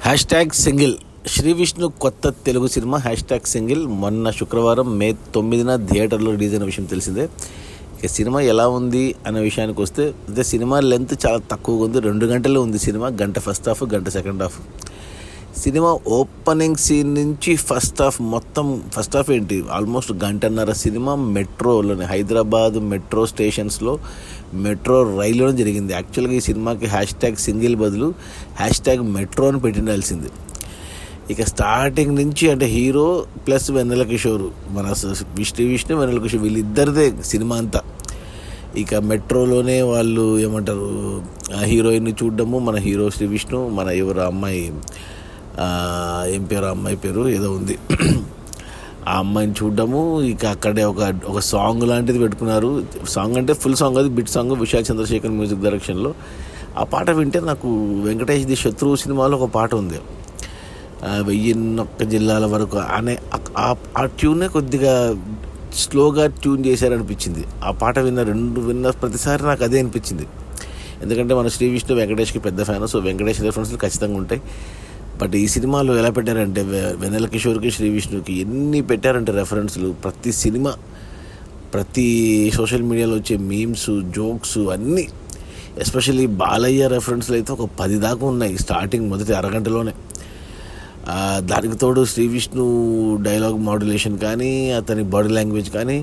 Hash tag single Sree Vishnu కొత్త Telugu cinema hash tag single మొన్న శుక్రవారం మే 9న థియేటర్లో రిలీజ్ అయిన విషయం తెలిసిందే. ఇక సినిమా ఎలా ఉంది అనే విషయానికి వస్తే అదే సినిమా లెంత్ చాలా తక్కువగా ఉంది. 2 గంటల్లో ఉంది సినిమా. గంట ఫస్ట్ హాఫ్, గంట second half. Cinema opening scene నుంచి ఫస్ట్ హాఫ్ ఏంటి ఆల్మోస్ట్ గంటన్నర సినిమా మెట్రోలోనే, హైదరాబాద్ మెట్రో స్టేషన్స్లో, మెట్రో రైలులోనే జరిగింది. యాక్చువల్గా ఈ సినిమాకి హ్యాష్ ట్యాగ్ సింగిల్ బదులు హ్యాష్ ట్యాగ్ మెట్రో అని పెట్టిండాల్సింది. ఇక స్టార్టింగ్ నుంచి అంటే హీరో ప్లస్ వెన్నెల కిషోర్, మన శ్రీ విష్ణు వెన్నెల కిషోర్ వీళ్ళిద్దరిదే సినిమా అంతా. ఇక మెట్రోలోనే వాళ్ళు ఏమంటారు హీరోయిన్ని చూడడము, మన హీరో శ్రీ విష్ణు, మన ఎవరు అమ్మాయి ఏం పేరు అమ్మాయి పేరు ఏదో ఉంది, ఆ అమ్మాయిని చూడడము. ఇక అక్కడే ఒక సాంగ్ లాంటిది పెట్టుకున్నారు. సాంగ్ అంటే ఫుల్ సాంగ్, అది bit song, Vishal Chandrashekhar music డైరెక్షన్లో. ఆ పాట వింటే నాకు వెంకటేష్ ది శత్రువు సినిమాలో ఒక పాట ఉంది, 1001 జిల్లాల వరకు అనే ఆ ట్యూనే కొద్దిగా స్లోగా ట్యూన్ చేశారనిపించింది. ఆ పాట విన్న ప్రతిసారి నాకు అదే అనిపించింది. ఎందుకంటే మన శ్రీ విష్ణు వెంకటేష్కి పెద్ద ఫ్యాన్, సో వెంకటేష్ రెఫరెన్స్లు ఖచ్చితంగా ఉంటాయి. బట్ ఈ సినిమాలో ఎలా పెట్టారంటే వెన్నెల కిషోర్కి శ్రీ విష్ణుకి ఎన్ని పెట్టారంటే రెఫరెన్స్లు. ప్రతి సినిమా, ప్రతి సోషల్ మీడియాలో వచ్చే మీమ్స్, జోక్స్ అన్నీ, ఎస్పెషల్లీ బాలయ్య రెఫరెన్స్లు అయితే ఒక 10 దాకా ఉన్నాయి స్టార్టింగ్ మొదటి అరగంటలోనే. దానికి తోడు శ్రీ విష్ణు డైలాగ్ మాడ్యులేషన్ కానీ, అతని బాడీ లాంగ్వేజ్ కానీ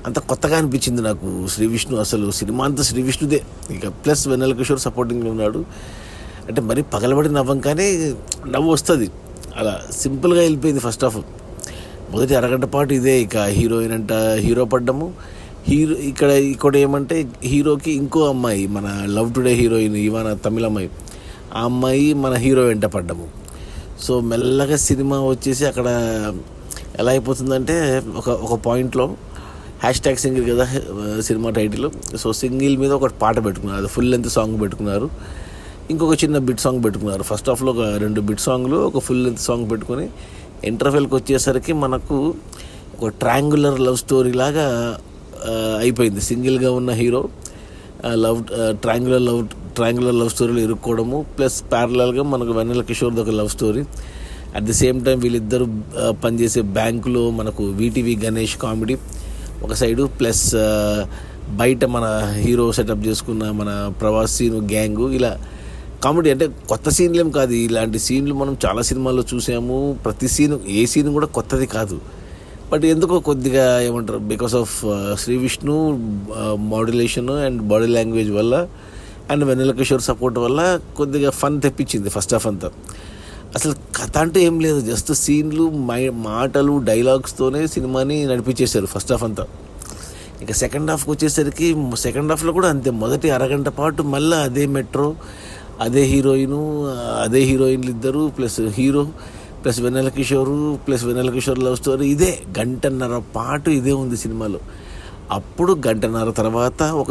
అంత కొత్తగా అనిపించింది నాకు. శ్రీ విష్ణు అసలు సినిమా అంతా శ్రీ విష్ణుదే. ఇక ప్లస్ వెన్నెల కిషోర్ సపోర్టింగ్లో ఉన్నాడు. అంటే మరీ పగలబడి నవ్వం కానీ నవ్వు వస్తుంది. అలా సింపుల్గా వెళ్ళిపోయింది ఫస్ట్ హాఫ్. మొదటి అరగంట పాటు ఇదే. ఇక హీరోయిన్ అంట హీరో పడ్డము. ఇక్కడ ఏమంటే హీరోకి ఇంకో అమ్మాయి, మన లవ్ టుడే హీరోయిన్ ఇవాన తమిళ అమ్మాయి, ఆ అమ్మాయి మన హీరో వెంట పడ్డము. సో మెల్లగా సినిమా వచ్చేసి అక్కడ ఎలా అయిపోతుందంటే ఒక పాయింట్లో హ్యాష్ ట్యాగ్ సింగిల్ కదా సినిమా టైటిల్. సో సింగిల్ మీద ఒక పాట పెట్టుకున్నారు, అది ఫుల్ లెంత్ సాంగ్ పెట్టుకున్నారు, ఇంకొక చిన్న బిట్ సాంగ్ పెట్టుకున్నారు. ఫస్ట్ హాఫ్లో ఒక 2 బిట్ సాంగ్లు, ఒక ఫుల్ లెంత్ సాంగ్ పెట్టుకొని ఇంటర్వెల్కి వచ్చేసరికి మనకు ఒక ట్రయాంగులర్ లవ్ స్టోరీ లాగా అయిపోయింది. సింగిల్గా ఉన్న హీరో ట్రయాంగులర్ లవ్ స్టోరీలో ఇరుక్కోవడము, ప్లస్ ప్యారలల్గా మనకు వెన్నెల కిషోర్ది ఒక love story. At the same time వీళ్ళిద్దరూ పనిచేసే బ్యాంకులో మనకు వీటీవీ గణేష్ కామెడీ ఒక సైడు, ప్లస్ బయట మన హీరో సెటప్ చేసుకున్న మన ప్రవాసీను గ్యాంగు, ఇలా కామెడీ. అంటే కొత్త సీన్లేం కాదు, ఇలాంటి సీన్లు మనం చాలా సినిమాల్లో చూసాము. ప్రతి సీను, ఏ సీన్ కూడా కొత్తది కాదు. బట్ ఎందుకో కొద్దిగా ఏమంటారు because of Sri Vishnu modulation and body language వల్ల అండ్ వెన్నెల కిషోర్ సపోర్ట్ వల్ల కొద్దిగా ఫన్ తెప్పించింది ఫస్ట్ హాఫ్ అంతా. అసలు కథ అంటే ఏం లేదు, జస్ట్ సీన్లు, మాటలు, డైలాగ్స్తోనే సినిమాని నడిపించేశారు ఫస్ట్ హాఫ్ అంతా. ఇక సెకండ్ హాఫ్కి వచ్చేసరికి సెకండ్ హాఫ్లో కూడా అంతే. మొదటి అరగంట పాటు మళ్ళీ అదే మెట్రో, అదే హీరోయిన్లు ఇద్దరు, ప్లస్ హీరో ప్లస్ వెన్నెల కిషోర్ లవ్ స్టోరీ, ఇదే గంటన్నర పాటు ఇదే ఉంది సినిమాలో. అప్పుడు గంటన్నర తర్వాత ఒక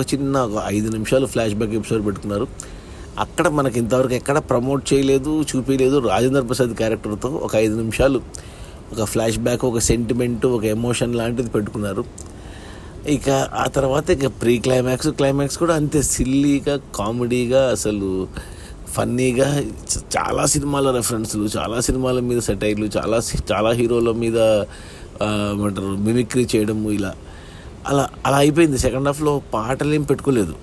5 నిమిషాలు ఫ్లాష్ బ్యాక్ ఎపిసోడ్ పెట్టుకున్నారు. అక్కడ మనకి ఇంతవరకు ఎక్కడ ప్రమోట్ చేయలేదు, చూపించలేదు. రాజేంద్ర ప్రసాద్ క్యారెక్టర్తో ఒక 5 నిమిషాలు ఒక ఫ్లాష్ బ్యాక్, ఒక సెంటిమెంట్, ఒక ఎమోషన్ లాంటిది పెట్టుకున్నారు. ఇక ఆ తర్వాత ఇక క్లైమాక్స్ కూడా అంతే సిల్లీగా, కామెడీగా, అసలు ఫన్నీగా, చాలా సినిమాల రెఫరెన్స్లు, చాలా సినిమాల మీద సెటైర్లు, చాలా హీరోల మీద ఏమంటారు మిమిక్రీ చేయడము, అలా అయిపోయింది. సెకండ్ హాఫ్లో పాటలు ఏం పెట్టుకోలేదు,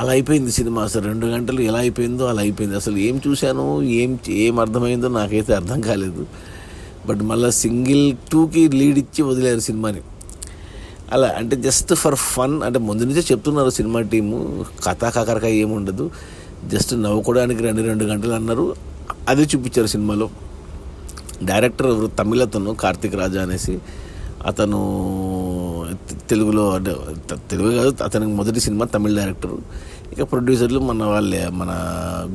అలా అయిపోయింది సినిమా. అసలు 2 గంటలు ఎలా అయిపోయిందో అలా అయిపోయింది. అసలు ఏం చూశాను, ఏం అర్థమైందో నాకైతే అర్థం కాలేదు. బట్ మళ్ళీ సింగిల్ 2కి లీడ్ ఇచ్చి వదిలేరు సినిమాని. అలా అంటే జస్ట్ ఫర్ ఫన్, అంటే ముందు నుంచే చెప్తున్నారు సినిమా టీము, కథా కాకరకాయ ఏముండదు, జస్ట్ నవ్వుకోవడానికి 2 గంటలు అన్నారు. అదే చూపించారు సినిమాలో. డైరెక్టర్ ఎవరు, తమిళతను కార్తిక్ రాజా అనేసి, అతను తెలుగులో అంటే తెలుగు కాదు, అతనికి మొదటి సినిమా తమిళ డైరెక్టరు. ఇక ప్రొడ్యూసర్లు మన వాళ్ళే, మన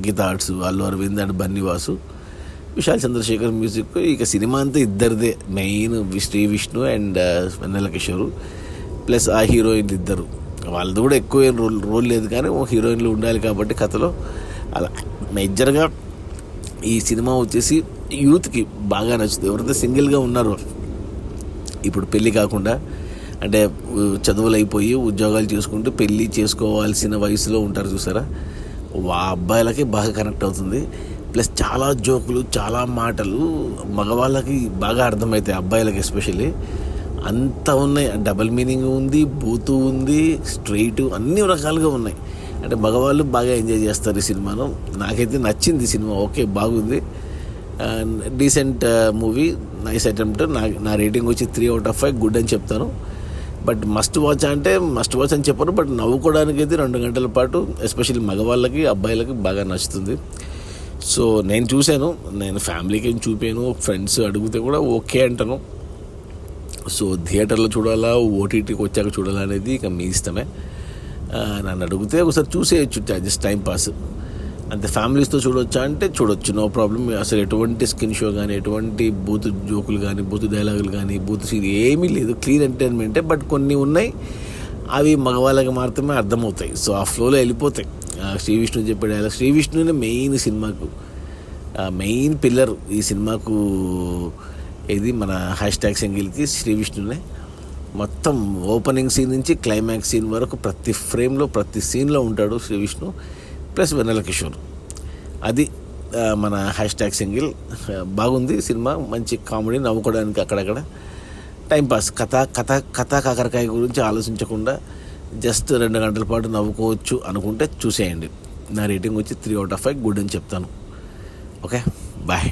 Geetha Arts, Allu Aravind and Bunny Vasu, Vishal Chandrashekhar music. ఇక సినిమా అంతా ఇద్దరిదే main, Sree Vishnu and Vennela Kishore, plus ఆ హీరోయిన్లు ఇద్దరు. వాళ్ళది కూడా ఎక్కువ ఏం రోల్ లేదు కానీ హీరోయిన్లు ఉండాలి కాబట్టి కథలో. అలా మేజర్గా ఈ సినిమా వచ్చేసి యూత్కి బాగా నచ్చుతుంది. ఎవరైతే సింగిల్గా ఉన్నారో, ఇప్పుడు పెళ్ళి కాకుండా అంటే చదువులు అయిపోయి ఉద్యోగాలు చేసుకుంటూ పెళ్ళి చేసుకోవాల్సిన వయసులో ఉంటారు చూసారా, అబ్బాయిలకి బాగా కనెక్ట్ అవుతుంది. ప్లస్ చాలా జోకులు, చాలా మాటలు మగవాళ్ళకి బాగా అర్థమవుతాయి, అబ్బాయిలకి ఎస్పెషల్లీ. అంత ఉన్నాయి, డబల్ మీనింగ్ ఉంది, బూతు ఉంది, స్ట్రైట్, అన్ని రకాలుగా ఉన్నాయి. అంటే మగవాళ్ళు బాగా ఎంజాయ్ చేస్తారు ఈ సినిమాను. నాకైతే నచ్చింది ఈ సినిమా. ఓకే, బాగుంది, డీసెంట్ మూవీ, నైస్ అటెంప్ట్. నా రేటింగ్ వచ్చి 3/5 గుడ్ అని చెప్తాను. బట్ మస్ట్ వాచ్ అంటే మస్ట్ వాచ్ అని చెప్పను, బట్ నవ్వుకోవడానికి అయితే 2 గంటల పాటు ఎస్పెషల్లీ మగవాళ్ళకి, అబ్బాయిలకి బాగా నచ్చుతుంది. సో నేను చూశాను, నేను ఫ్యామిలీకి ఏం చూపాను, ఫ్రెండ్స్ అడిగితే కూడా ఓకే అంటాను. సో థియేటర్లో చూడాలా, ఓటీటీకి వచ్చాక చూడాలా అనేది ఇక మీ ఇష్టమే. నన్ను అడిగితే ఒకసారి చూసేయచ్చు, జస్ట్ టైం పాస్ అంతే. ఫ్యామిలీస్తో చూడొచ్చా అంటే చూడొచ్చు, నో ప్రాబ్లం. అసలు ఎటువంటి స్కిన్ షో కానీ, ఎటువంటి బూత్ జోకులు కానీ, బూత్ డైలాగులు కానీ, బూత్ సీన్ ఏమీ లేదు, క్లీన్ ఎంటర్టైన్మెంటే. బట్ కొన్ని ఉన్నాయి, అవి మగవాళ్ళకి మాత్రమే అర్థమవుతాయి. సో ఆ ఫ్లోలో వెళ్ళిపోతాయి. శ్రీ విష్ణు చెప్పే డైలాగ్, శ్రీ విష్ణునే మెయిన్ సినిమాకు, మెయిన్ పిల్లర్ ఈ సినిమాకు. ఇది మన #సింగిల్కి శ్రీ విష్ణునే. మొత్తం ఓపెనింగ్ సీన్ నుంచి క్లైమాక్స్ సీన్ వరకు ప్రతి ఫ్రేమ్లో, ప్రతి సీన్లో ఉంటాడు శ్రీ విష్ణు, ప్లస్ వెన్నెల కిషోర్. అది మన #సింగిల్. బాగుంది సినిమా, మంచి కామెడీ, నవ్వుకోవడానికి అక్కడక్కడ టైంపాస్. కథ కాకరకాయ గురించి ఆలోచించకుండా జస్ట్ 2 గంటల పాటు నవ్వుకోవచ్చు అనుకుంటే చూసేయండి. నా రేటింగ్ వచ్చి 3/5 గుడ్ అని చెప్తాను. Okay, bye.